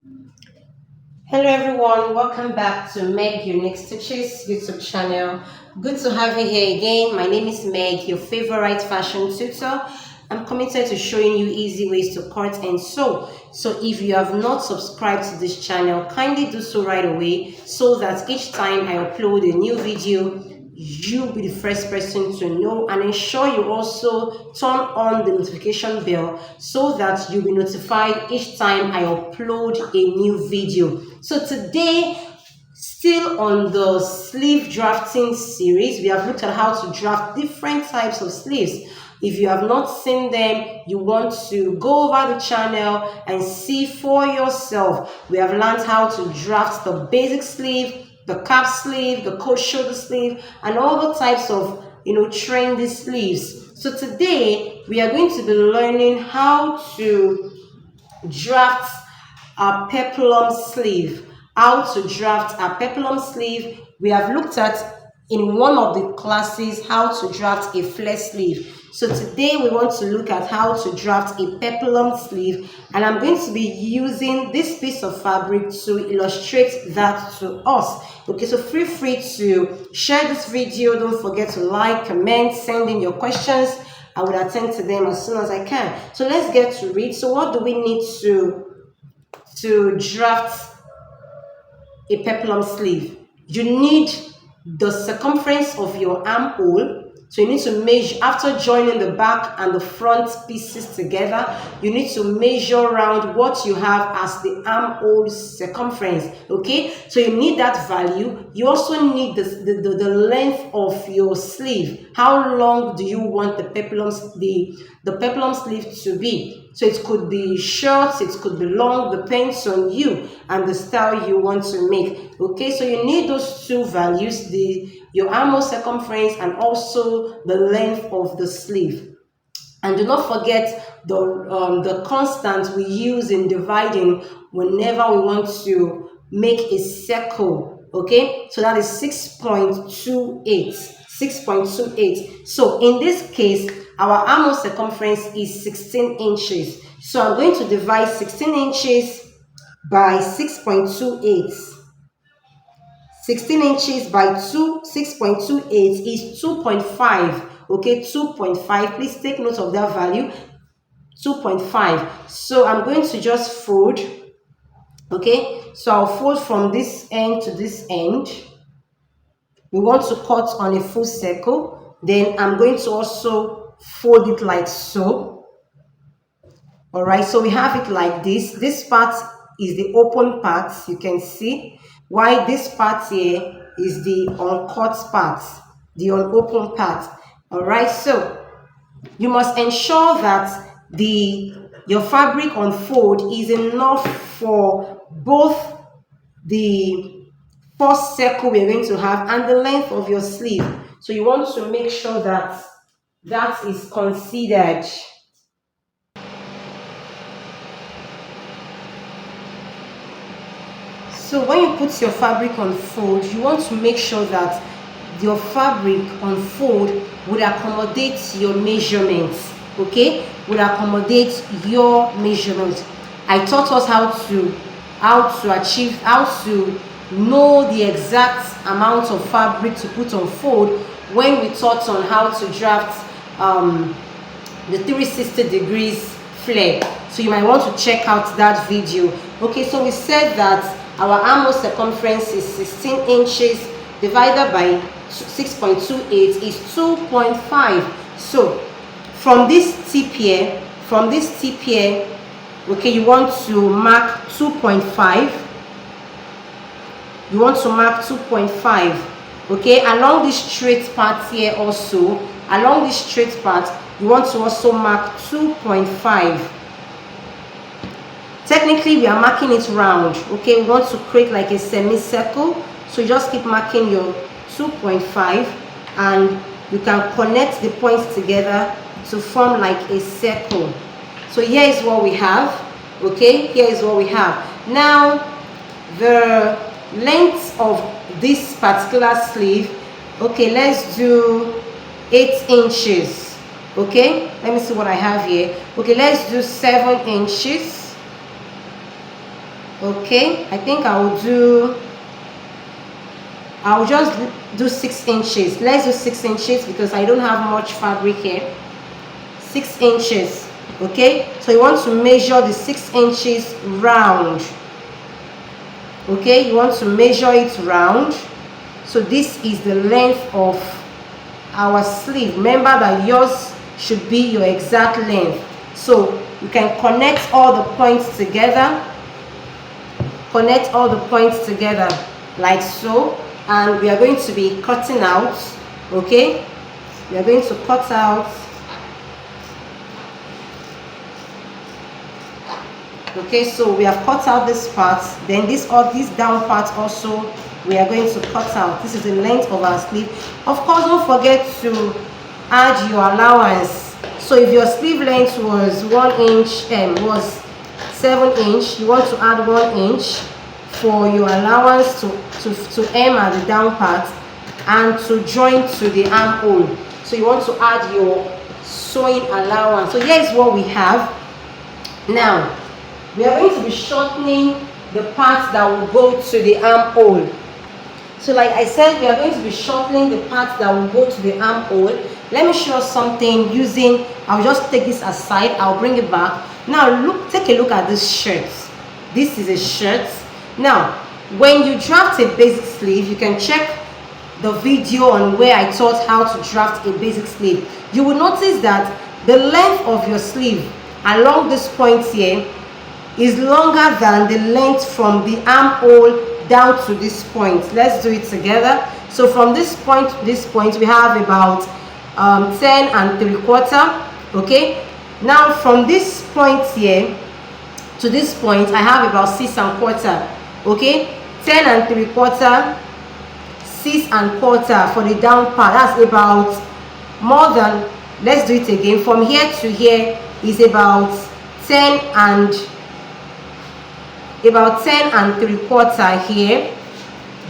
Hello everyone, welcome back to Meg Unique Stitches YouTube channel. Good to have you here again. My name is Meg, your favorite fashion tutor. I'm committed to showing you easy ways to cut and sew. So if you have not subscribed to this channel, kindly do so right away so that each time I upload a new video, you'll be the first person to know, and ensure you also turn on the notification bell so that you'll be notified each time I upload a new video. So today, still on the sleeve drafting series, we have looked at how to draft different types of sleeves. If you have not seen them, you want to go over the channel and see for yourself. We have learned how to draft the basic sleeve, the cap sleeve, the coat shoulder sleeve, and all the types of trendy sleeves. So today we are going to be learning how to draft a peplum sleeve. How to draft a peplum sleeve. We have looked at in one of the classes how to draft a flare sleeve. So today we want to look at how to draft a peplum sleeve, and I'm going to be using this piece of fabric to illustrate that to us. Okay, so feel free to share this video. Don't forget to like, comment, send in your questions. I will attend to them as soon as I can. So let's get to it. So what do we need to draft a peplum sleeve? You need the circumference of your armhole. So you need to measure, after joining the back and the front pieces together, you need to measure around what you have as the armhole circumference. Okay, so you need that value. You also need the length of your sleeve. How long do you want the peplum sleeve to be? So it could be short, it could be long, depends on you and the style you want to make. Okay, so you need those two values, your armhole circumference and also the length of the sleeve. And do not forget the constant we use in dividing whenever we want to make a circle. Okay, so that is 6.28. 6.28. So in this case, our armhole circumference is 16 inches. So I'm going to divide 16 inches by 6.28. 16 inches by 6.28 is 2.5. Okay, 2.5. Please take note of that value. 2.5. So I'm going to just fold. Okay, so I'll fold from this end to this end. We want to cut on a full circle. Then I'm going to also fold it like so. All right, so we have it like this. This part is the open part, you can see, while this part here is the uncut part, the unopened part. All right, so you must ensure that your fabric unfold is enough for both the first circle we're going to have and the length of your sleeve. So you want to make sure that that is considered. So when you put your fabric on fold, you want to make sure that your fabric on fold would accommodate your measurements. Okay, would accommodate your measurements. I taught us how to know the exact amount of fabric to put on fold when we taught on how to draft the 360 degrees flare. So you might want to check out that video. Okay, so we said that our armhole circumference is 16 inches divided by 6.28 is 2.5. So from this tip here, okay, you want to mark 2.5. You want to mark 2.5. Okay, along this straight part here also, along this straight part, you want to also mark 2.5. Technically, we are marking it round. Okay, we want to create like a semicircle. So you just keep marking your 2.5 and you can connect the points together to form like a circle. So here is what we have. Okay, here is what we have. Now, the length of this particular sleeve, okay, let's do 8 inches. Okay, let me see what I have here. Okay, let's do 7 inches. Okay, I think I'll just do 6 inches. Let's do 6 inches because I don't have much fabric here. 6 inches. Okay, so you want to measure the 6 inches round. Okay, you want to measure it round. So this is the length of our sleeve. Remember that yours should be your exact length. So you can connect all the points together. Connect all the points together like so. And we are going to be cutting out. Okay, we are going to cut out. Okay, so we have cut out this part. Then this down part also we are going to cut out. This is the length of our sleeve. Of course, don't forget to add your allowance. So if your sleeve length was 1 inch was 7 inch, you want to add 1 inch for your allowance to hem at the down part and to join to the armhole. So you want to add your sewing allowance. So here is what we have. Now we are going to be shortening the part that will go to the armhole. So like I said, we are going to be shortening the part that will go to the armhole. Let me show you something using, I'll just take this aside, I'll bring it back. Now take a look at this shirt. This is a shirt. Now, when you draft a basic sleeve, you can check the video on where I taught how to draft a basic sleeve. You will notice that the length of your sleeve along this point here is longer than the length from the armhole down to this point. Let's do it together. So from this point to this point, we have about 10 3/4. Okay, now from this point here to this point, I have about 6 1/4. Okay, 10 3/4, 6 1/4 for the down part. That's about more than, let's do it again, from here to here is about 10 3/4 here.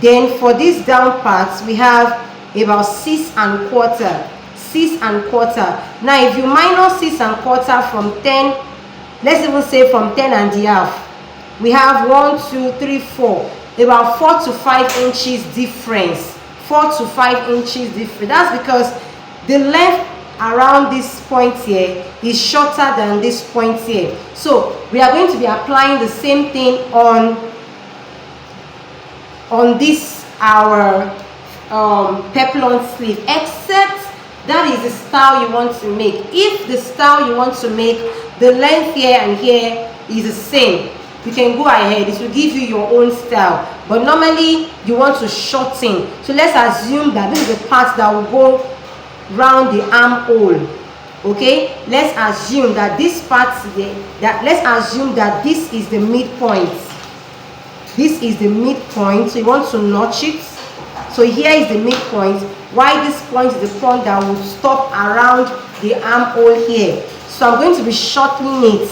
Then for this down parts we have about 6 1/4. 6 1/4. Now if you minus 6 1/4 from 10, let's even say from 10 1/2, we have 1 2 3 4, about 4 to 5 inches difference. 4 to 5 inches difference. That's because the length around this point here is shorter than this point here. So we are going to be applying the same thing on this our peplum sleeve, except that is the style you want to make. If the style you want to make, the length here and here is the same, you can go ahead. It will give you your own style, but normally you want to shorten. So let's assume that this is the part that will go round the armhole. Okay, let's assume that this part here, let's assume that this is the midpoint. This is the midpoint, so you want to notch it. So here is the midpoint. Why this point is the point that will stop around the armhole here. So I'm going to be shortening it.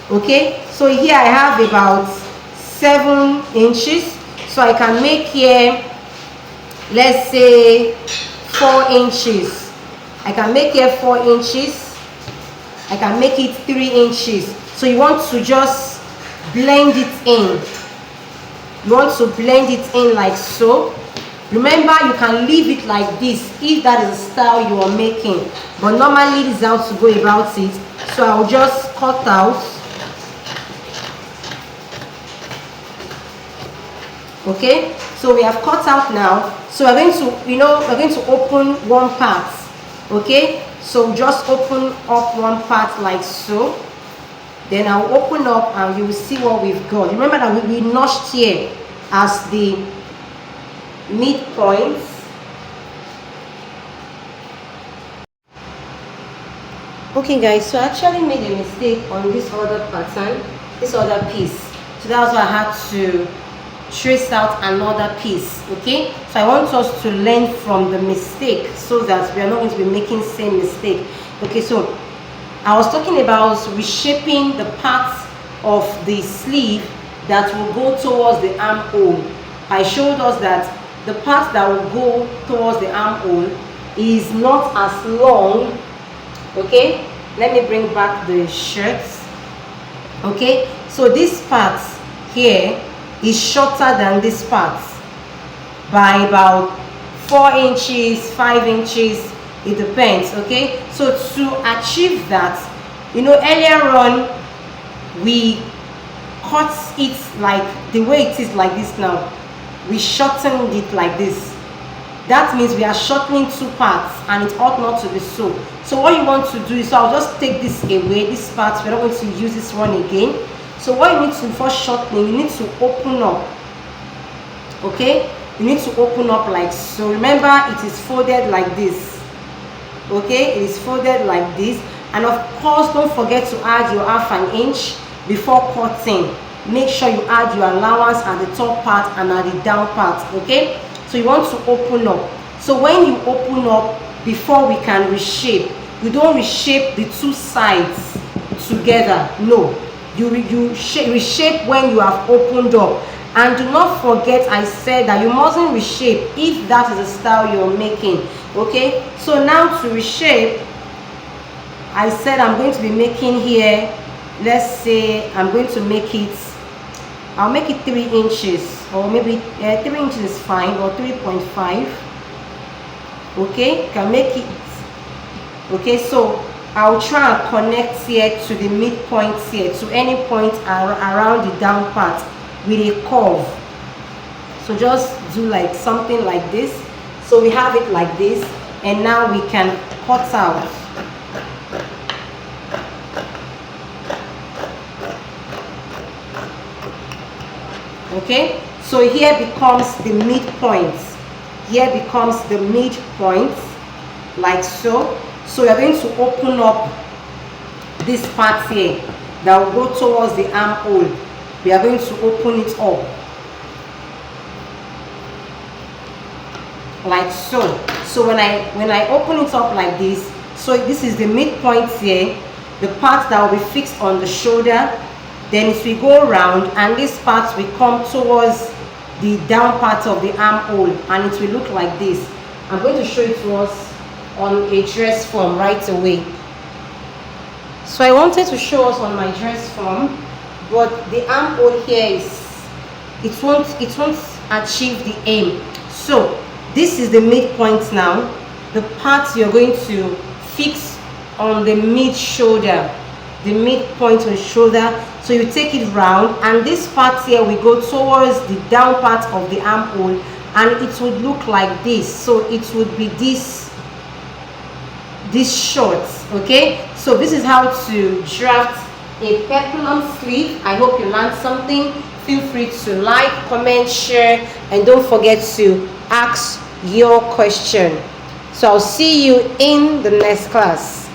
Okay, so here I have about 7 inches. So I can make here, let's say 4 inches. I can make here 4 inches. I can make it 3 inches. So you want to just blend it in. You want to blend it in like so. Remember, you can leave it like this if that is the style you are making. But normally this is how to go about it. So I'll just cut out. Okay, so we have cut out now. So we're going to, we're going to open one part. Okay, so just open up one part like so. Then I'll open up and you will see what we've got. Remember that we notched here as the midpoint. Okay guys, so I actually made a mistake on this other pattern, this other piece. So that's why I had to trace out another piece. Okay, so I want us to learn from the mistake so that we are not going to be making same mistake. Okay, so I was talking about reshaping the parts of the sleeve that will go towards the armhole. I showed us that the part that will go towards the armhole is not as long. Okay, let me bring back the shirts. Okay, so this part here is shorter than this part by about 4 inches, 5 inches, it depends. Okay, so to achieve that, you know, earlier on we cut it like the way it is like this. Now we shortened it like this. That means we are shortening 2 parts, and it ought not to be so. So what you want to do is, so I'll just take this away, this part, we're not going to use this one again. So what you need to, before shortening, you need to open up. Okay, you need to open up like so. Remember, it is folded like this. Okay, it is folded like this. And of course, don't forget to add your 1/2 inch before cutting. Make sure you add your allowance at the top part and at the down part. Okay, so you want to open up. So when you open up, before we can reshape, you don't reshape the 2 sides together. No, you reshape when you have opened up. And do not forget, I said that you mustn't reshape if that is the style you're making. Okay, so now to reshape, I said I'm going to be making here, let's say I'm going to make it, I'll make it 3 inches, or maybe 3 inches is fine, or 3.5. Okay, can make it. Okay, so I'll try and connect here to the midpoint here, to any point around the down part with a curve. So just do like something like this. So we have it like this, and now we can cut out. Okay, so here becomes the midpoint. Here becomes the midpoint, like so. So we are going to open up this part here that will go towards the armhole. We are going to open it up like so. So when I open it up like this, so this is the midpoint here, the part that will be fixed on the shoulder. Then as we go around, and this part will come towards the down part of the armhole, and it will look like this. I'm going to show it to us on a dress form right away. So I wanted to show us on my dress form, but the armhole here is, it won't achieve the aim. So this is the midpoint now, the part you're going to fix on the mid shoulder, the midpoint on the shoulder. So you take it round, and this part here we go towards the down part of the armhole, and it would look like this. So it would be this short. Okay, so this is how to draft a peplum sleeve. I hope you learned something. Feel free to like, comment, share, and don't forget to ask your question. So I'll see you in the next class.